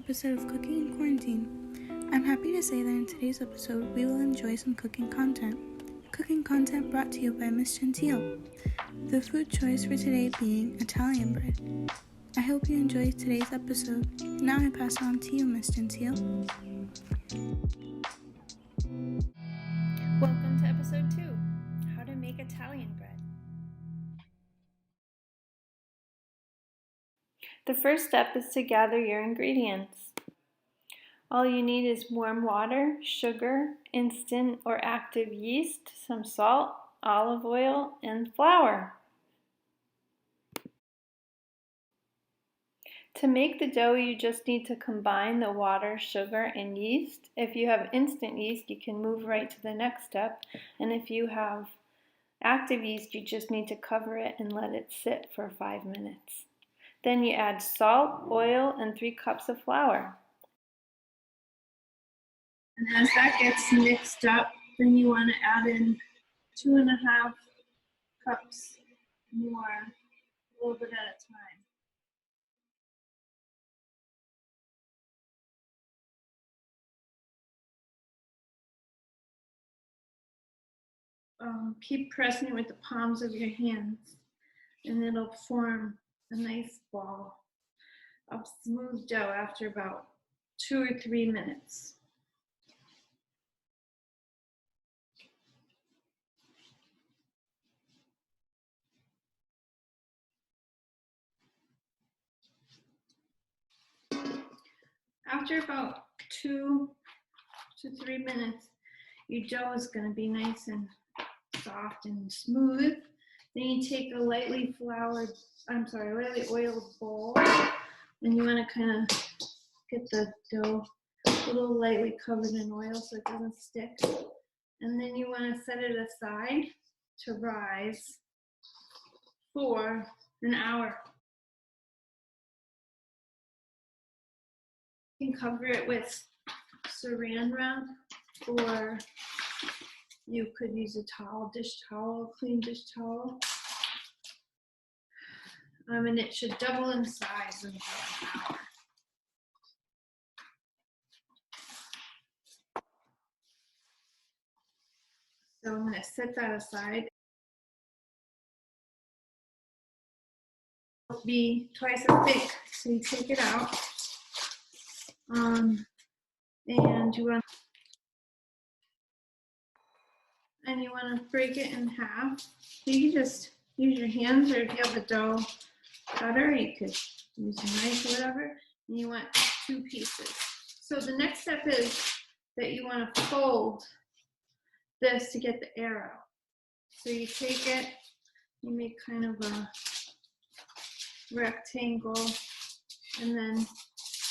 episode of Cooking in Quarantine. I'm happy to say that in today's episode we will enjoy some cooking content. Cooking content brought to you by Ms Gentile. The food choice for today being Italian bread. I hope you enjoy today's episode. Now I pass on to you, Ms Gentile. Welcome to episode 2, how to make Italian bread. The first step is to gather your ingredients. All you need is warm water, sugar, instant or active yeast, some salt, olive oil, and flour. To make the dough, you just need to combine the water, sugar, and yeast. If you have instant yeast, you can move right to the next step. And if you have active yeast, you just need to cover it and let it sit for 5 minutes. Then you add salt, oil, and 3 cups of flour. And as that gets mixed up, then you want to add in 2.5 cups more, a little bit at a time. Keep pressing it with the palms of your hands, and it'll form a nice ball of smooth dough after about 2 or 3 minutes. After about 2 to 3 minutes, your dough is going to be nice and soft and smooth. Then you take a lightly oiled bowl, and you want to kind of get the dough a little lightly covered in oil so it doesn't stick. And then you want to set it aside to rise for an hour. You can cover it with saran wrap, or you could use a clean dish towel. And it should double in size in about an hour. So I'm going to set that aside. It'll be twice as big, so you take it out. And you want to break it in half. So you can just use your hands, or if you have a dough cutter, you could use a knife or whatever. And you want 2 pieces. So the next step is that you want to fold this to get the air out. So you take it, you make kind of a rectangle, and then you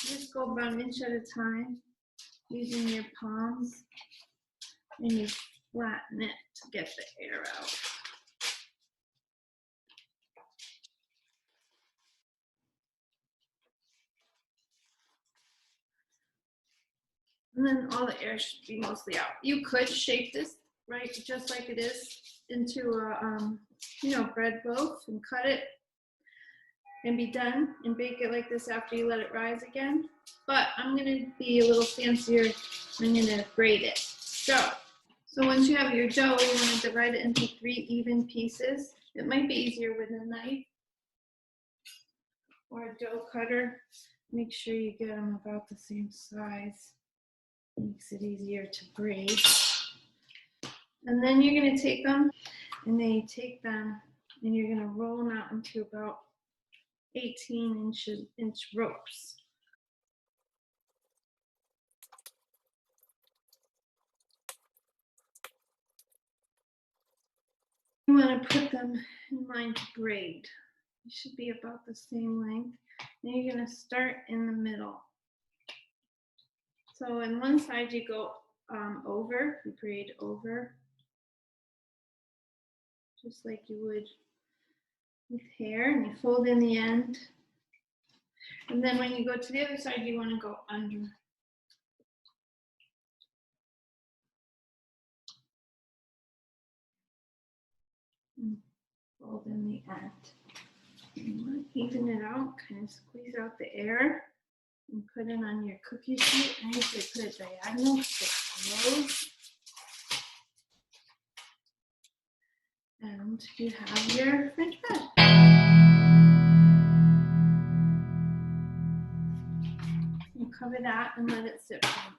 just go about an inch at a time using your palms, and you flatten it to get the air out. And then all the air should be mostly out. You could shape this, right, just like it is, into a bread loaf and cut it and be done and bake it like this after you let it rise again. But I'm going to be a little fancier. I'm going to braid it. So once you have your dough, you want to divide it into 3 even pieces. It might be easier with a knife or a dough cutter. Make sure you get them about the same size. Makes it easier to braid. And then you're going to take them, and then you take them and you're going to roll them out into about 18-inch ropes. You want to put them in line to braid. It should be about the same length. Then you're going to start in the middle. So on one side you go over, you braid over, just like you would with hair, and you fold in the end. And then when you go to the other side, you want to go under. And fold in the end. You want to even it out, kind of squeeze out the air. And put it on your cookie sheet. I usually put it diagonal so it flows. And you have your French bread. You cover that and let it sit for an hour.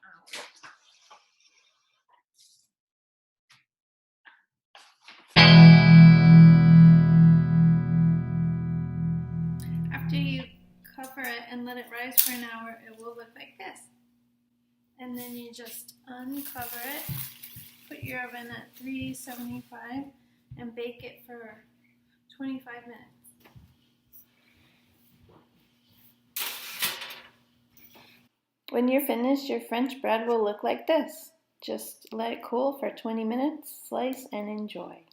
After you cover it and let it rise for an hour, it will look like this. And then you just uncover it, put your oven at 375 and bake it for 25 minutes. When you're finished, your French bread will look like this. Just let it cool for 20 minutes, slice, and enjoy.